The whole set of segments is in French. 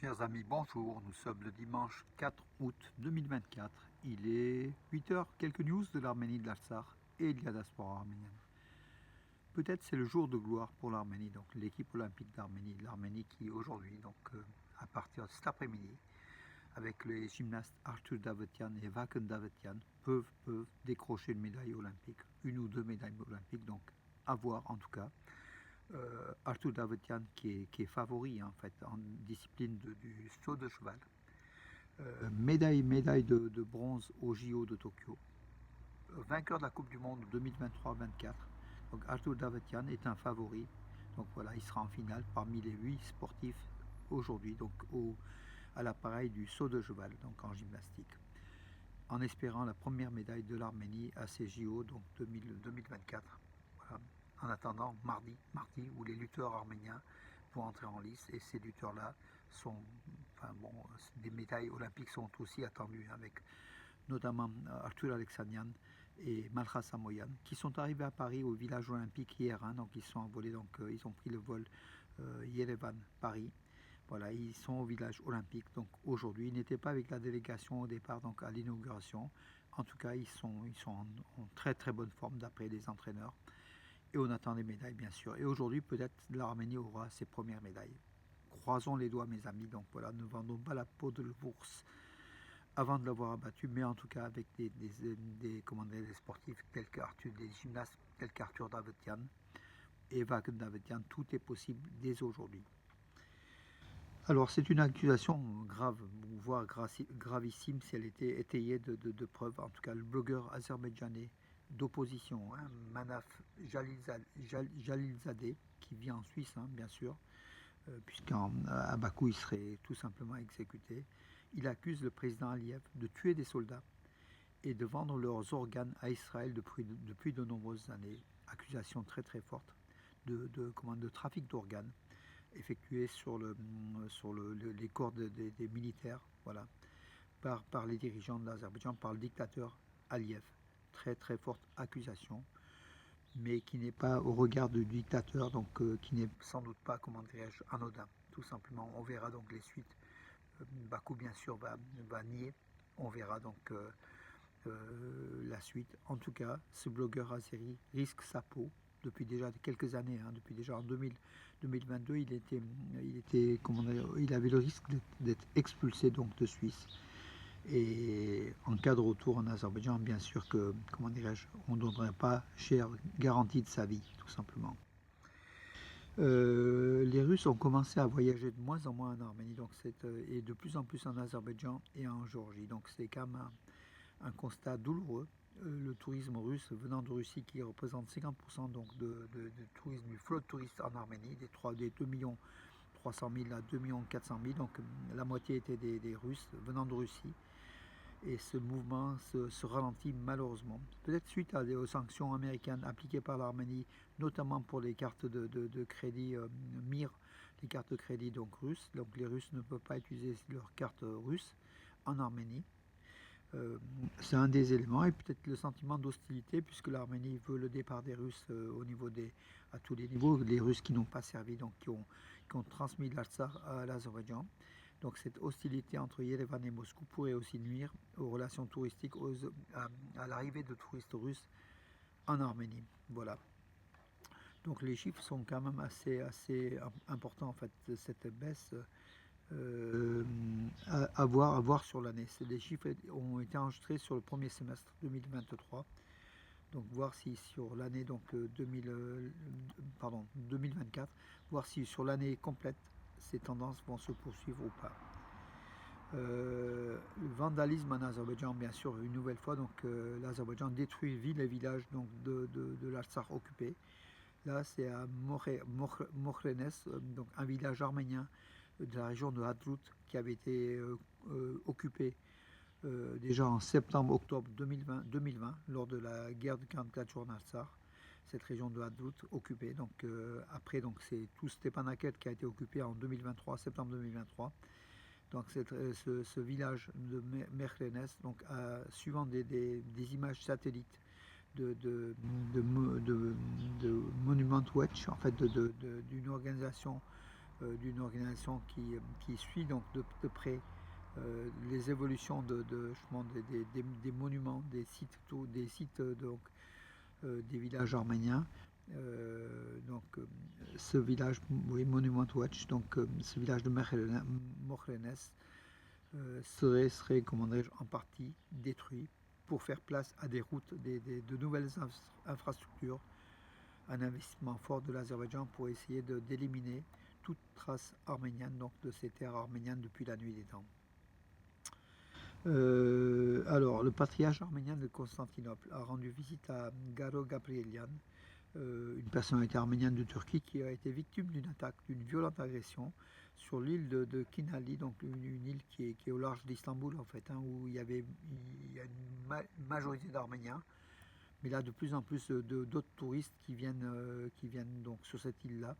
Chers amis, bonjour, nous sommes le dimanche 4 août 2024. Il est 8 heures, quelques news de l'Arménie, de l'Artsakh et de la diaspora arménienne. Peut-être c'est le jour de gloire pour l'Arménie, donc l'équipe olympique d'Arménie, l'Arménie qui aujourd'hui, à partir de cet après-midi, avec les gymnastes Artur Davetian et Vaken Davetian, peuvent décrocher une médaille olympique, une ou deux médailles olympiques, donc à voir en tout cas. Artur Davetian qui est favori en fait en discipline du saut de cheval. Médaille de bronze au JO de Tokyo. Vainqueur de la Coupe du Monde 2023-24. Donc Artur Davetian est un favori. Donc voilà, il sera en finale parmi les 8 sportifs aujourd'hui, donc à l'appareil du saut de cheval, donc en gymnastique. En espérant la première médaille de l'Arménie à ces JO, donc 2024. Voilà. En attendant mardi, où les lutteurs arméniens vont entrer en lice, et ces lutteurs-là sont, des médailles olympiques sont aussi attendues, avec notamment Arthur Alexanian et Malha Samoyan, qui sont arrivés à Paris au village olympique hier, donc ils sont envolés, ils ont pris le vol Yerevan-Paris. Voilà, ils sont au village olympique, donc aujourd'hui, ils n'étaient pas avec la délégation au départ, donc à l'inauguration. En tout cas, ils sont en très très bonne forme d'après les entraîneurs. Et on attend des médailles, bien sûr. Et aujourd'hui, peut-être l'Arménie aura ses premières médailles. Croisons les doigts, mes amis. Donc voilà, ne vendons pas la peau de l'ours avant de l'avoir abattu, mais en tout cas avec des sportifs tels qu'Arthur, des gymnastes tels qu'Arthur Davetian et Vaken Davetian, tout est possible dès aujourd'hui. Alors c'est une accusation grave, voire gravissime si elle était étayée de preuves. En tout cas, le blogueur azerbaïdjanais d'opposition, Manaf Jalilzadeh, qui vit en Suisse, bien sûr, puisqu'à Bakou il serait tout simplement exécuté. Il accuse le président Aliyev de tuer des soldats et de vendre leurs organes à Israël depuis de nombreuses années. Accusation très très forte de trafic d'organes effectué sur les corps des militaires, voilà, par les dirigeants de l'Azerbaïdjan, par le dictateur Aliyev. Très très forte accusation, mais qui n'est pas au regard du dictateur, qui n'est sans doute pas, anodin. Tout simplement, on verra donc les suites. Bakou bien sûr va nier, on verra donc la suite. En tout cas, ce blogueur azéri risque sa peau depuis déjà quelques années, depuis déjà en 2022, il avait le risque d'être expulsé donc de Suisse. Et en cas de retour en Azerbaïdjan, bien sûr que, on ne donnerait pas cher garantie de sa vie, tout simplement. Les Russes ont commencé à voyager de moins en moins en Arménie, et de plus en plus en Azerbaïdjan et en Géorgie. Donc c'est quand même un constat douloureux. Le tourisme russe venant de Russie, qui représente 50% donc de tourisme, du flot de touristes en Arménie, des 2 300 000 à 2 400 000, donc la moitié était des Russes venant de Russie. Et ce mouvement se ralentit malheureusement. Peut-être suite aux sanctions américaines appliquées par l'Arménie, notamment pour les cartes de crédit MIR, les cartes de crédit donc russes. Donc les Russes ne peuvent pas utiliser leurs cartes russes en Arménie. C'est un des éléments, et peut-être le sentiment d'hostilité, puisque l'Arménie veut le départ des Russes à tous les niveaux, les Russes qui n'ont pas servi, donc qui ont transmis l'Artsakh à l'Azerbaïdjan. Donc cette hostilité entre Yerevan et Moscou pourrait aussi nuire aux relations touristiques, à l'arrivée de touristes russes en Arménie. Voilà. Donc les chiffres sont quand même assez importants, en fait, cette baisse. À voir sur l'année. Les chiffres ont été enregistrés sur le premier semestre 2023. Donc voir si sur l'année 2024, voir si sur l'année complète ces tendances vont se poursuivre ou pas. Le vandalisme en Azerbaïdjan, bien sûr, une nouvelle fois. Donc l'Azerbaïdjan détruit villes et villages de l'Artsakh occupé. Là, c'est à Mokhrenes, donc un village arménien de la région de Hadrout, qui avait été occupé déjà en septembre-octobre 2020, lors de la guerre de 44 jours en Artsakh. Cette région de Hadrout occupée. Donc après, c'est tout Stepanakert qui a été occupé en 2023, septembre 2023. Donc ce village de Mokhrenes, donc suivant des images satellites de Monument Watch, en fait, d'une organisation d'une organisation qui suit donc de près les évolutions des monuments, des sites donc, des villages arméniens. Ce village, oui, Monument Watch, donc ce village de Mokhrenes serait comment dirais-je, en partie détruit pour faire place à des routes, de nouvelles infrastructures, un investissement fort de l'Azerbaïdjan pour essayer d'éliminer toute trace arménienne, donc de ces terres arméniennes depuis la nuit des temps. Alors, le patriarche arménien de Constantinople a rendu visite à Garo Gabrielian, une personnalité arménienne de Turquie qui a été victime d'une attaque, d'une violente agression sur l'île de Kinali, donc une île qui est au large d'Istanbul en fait, hein, où il y a une majorité d'Arméniens, mais là de plus en plus d'autres touristes qui viennent donc sur cette île-là,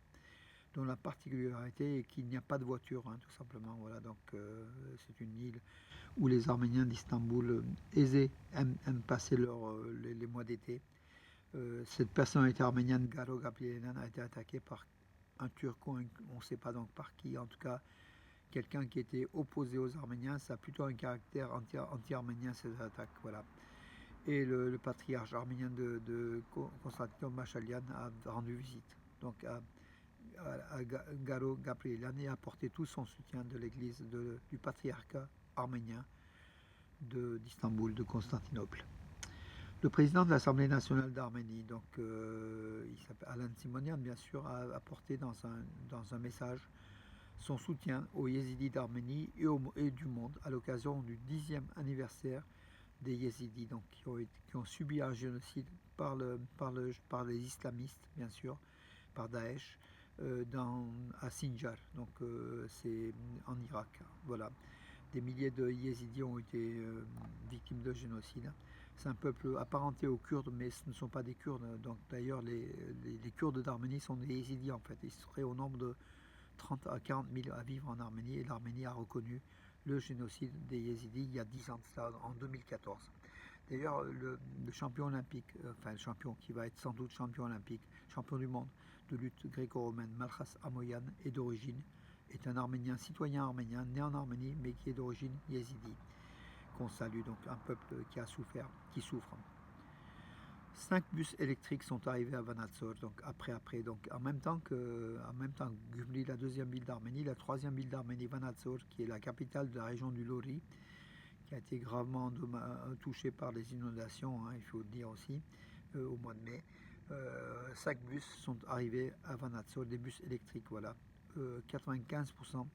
dont la particularité est qu'il n'y a pas de voiture, hein, tout simplement. Voilà, donc c'est une île où les Arméniens d'Istanbul aiment passer les mois d'été. Cette personnalité arménienne, Garo Gabrielian, a été attaquée par un Turc, on ne sait pas donc par qui, en tout cas quelqu'un qui était opposé aux Arméniens. Ça a plutôt un caractère anti-arménien, ces attaques. Voilà. Et le patriarche arménien de Constantinople, Machalian, a rendu visite donc à Garo Gabrielian et a apporté tout son soutien de l'église du patriarcat arménien d'Istanbul, de Constantinople. Le président de l'Assemblée nationale d'Arménie, donc il s'appelle Alan Simonian, bien sûr, a apporté dans un message son soutien aux Yézidis d'Arménie et du monde à l'occasion du 10e anniversaire des Yézidis, donc qui ont subi un génocide par les islamistes, bien sûr, par Daesh, à Sinjar, donc c'est en Irak. Voilà. Des milliers de Yézidis ont été victimes de génocide. C'est un peuple apparenté aux Kurdes, mais ce ne sont pas des Kurdes. Donc d'ailleurs, les Kurdes d'Arménie sont des Yézidis en fait. Ils seraient au nombre de 30 à 40 000 à vivre en Arménie, et l'Arménie a reconnu le génocide des Yézidis il y a 10 ans de cela, en 2014. D'ailleurs, le champion olympique, enfin le champion qui va être sans doute champion olympique, champion du monde de lutte gréco-romaine, Malkhas Amoyan, est un Arménien, citoyen arménien, né en Arménie, mais qui est d'origine yézidi, qu'on salue, donc un peuple qui a souffert, qui souffre. 5 bus électriques sont arrivés à Vanatsor, donc après, donc en même temps que Gümrü, la deuxième ville d'Arménie, la troisième ville d'Arménie, Vanatsor, qui est la capitale de la région du Lori, qui a été gravement touchée par les inondations, hein, il faut le dire aussi, au mois de mai. 5 bus sont arrivés à Vanatsor, des bus électriques, voilà, 95%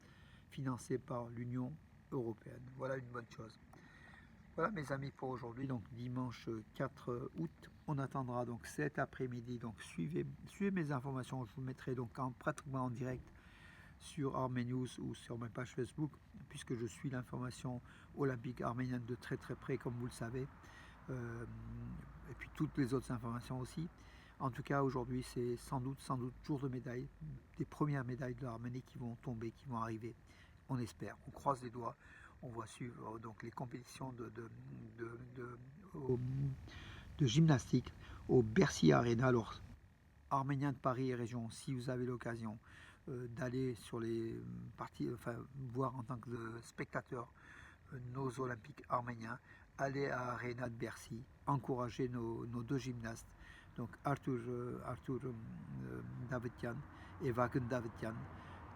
financés par l'Union européenne. Voilà une bonne chose. Voilà mes amis pour aujourd'hui, donc dimanche 4 août. On attendra donc cet après-midi. Donc suivez mes informations. Je vous mettrai donc pratiquement en direct sur Arménews ou sur ma page Facebook, puisque je suis l'information olympique arménienne de très très près, comme vous le savez. Et puis toutes les autres informations aussi. En tout cas, aujourd'hui, c'est sans doute jour de médailles, des premières médailles de l'Arménie qui vont tomber, qui vont arriver. On espère, on croise les doigts. On va suivre donc les compétitions de gymnastique au Bercy Arena. Alors, Arméniens de Paris et région, si vous avez l'occasion d'aller sur les parties, enfin voir en tant que spectateur nos Olympiques arméniens, allez à Arena de Bercy, encouragez nos deux gymnastes, donc Arthur Davetian et Vagen Davetian,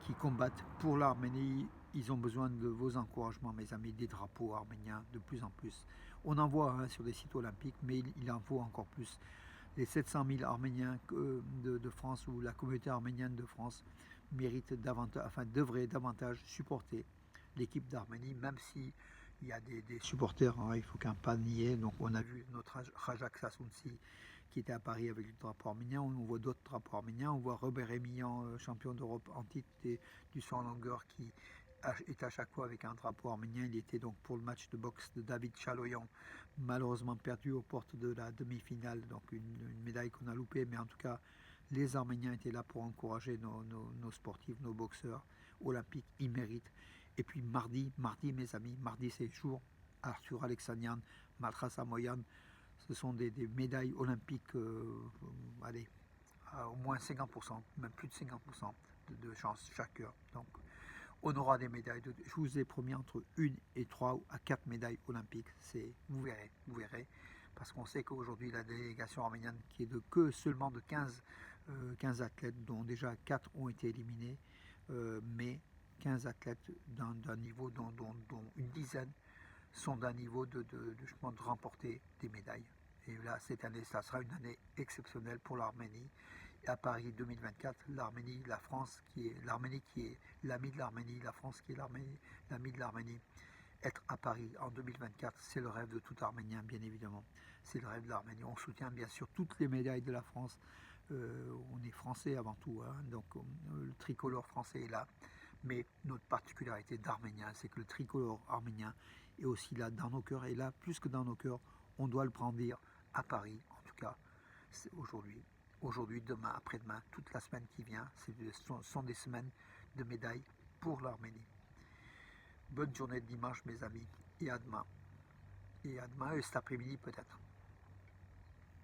qui combattent pour l'Arménie. Ils ont besoin de vos encouragements, mes amis, des drapeaux arméniens de plus en plus. On en voit hein, sur des sites olympiques, mais il en faut encore plus. Les 700 000 Arméniens de France ou la communauté arménienne de France méritent davantage, enfin devraient davantage supporter l'équipe d'Arménie, même si il y a des supporters, hein, il faut qu'un pas nier. Donc on a vu notre Rajak Sassounsi qui était à Paris avec le drapeau arménien, on voit d'autres drapeaux arméniens, on voit Robert Émillan, champion d'Europe en titre du saut en longueur, qui est à chaque fois avec un drapeau arménien. Il était donc pour le match de boxe de David Chaloyan, malheureusement perdu aux portes de la demi-finale, donc une médaille qu'on a loupée, mais en tout cas les Arméniens étaient là pour encourager nos sportifs, nos boxeurs olympiques, ils méritent. Et puis mardi mes amis, mardi c'est jour, Arthur Alexanian, Malkhas Amoyan, ce sont des médailles olympiques, allez, à au moins 50%, même plus de 50%. de chance chaque heure. Donc on aura des médailles. Je vous ai promis entre 1 et 3 à 4 médailles olympiques. Vous verrez. Parce qu'on sait qu'aujourd'hui la délégation arménienne qui est seulement de 15 athlètes, dont déjà 4 ont été éliminés, mais 15 athlètes d'un niveau dont une dizaine sont d'un niveau de remporter des médailles. Et là, cette année, ça sera une année exceptionnelle pour l'Arménie. Et à Paris 2024, l'Arménie, la France, l'Arménie qui est l'ami de l'Arménie, la France qui est l'ami de l'Arménie. Être à Paris en 2024, c'est le rêve de tout Arménien, bien évidemment. C'est le rêve de l'Arménie. On soutient bien sûr toutes les médailles de la France. On est français avant tout, hein, donc le tricolore français est là. Mais notre particularité d'Arménien, c'est que le tricolore arménien est aussi là dans nos cœurs. Et là, plus que dans nos cœurs, on doit le brandir à Paris, en tout cas aujourd'hui, demain, après-demain, toute la semaine qui vient. Sont des semaines de médailles pour l'Arménie. Bonne journée de dimanche, mes amis, et à demain. Et à demain, et cet après-midi peut-être.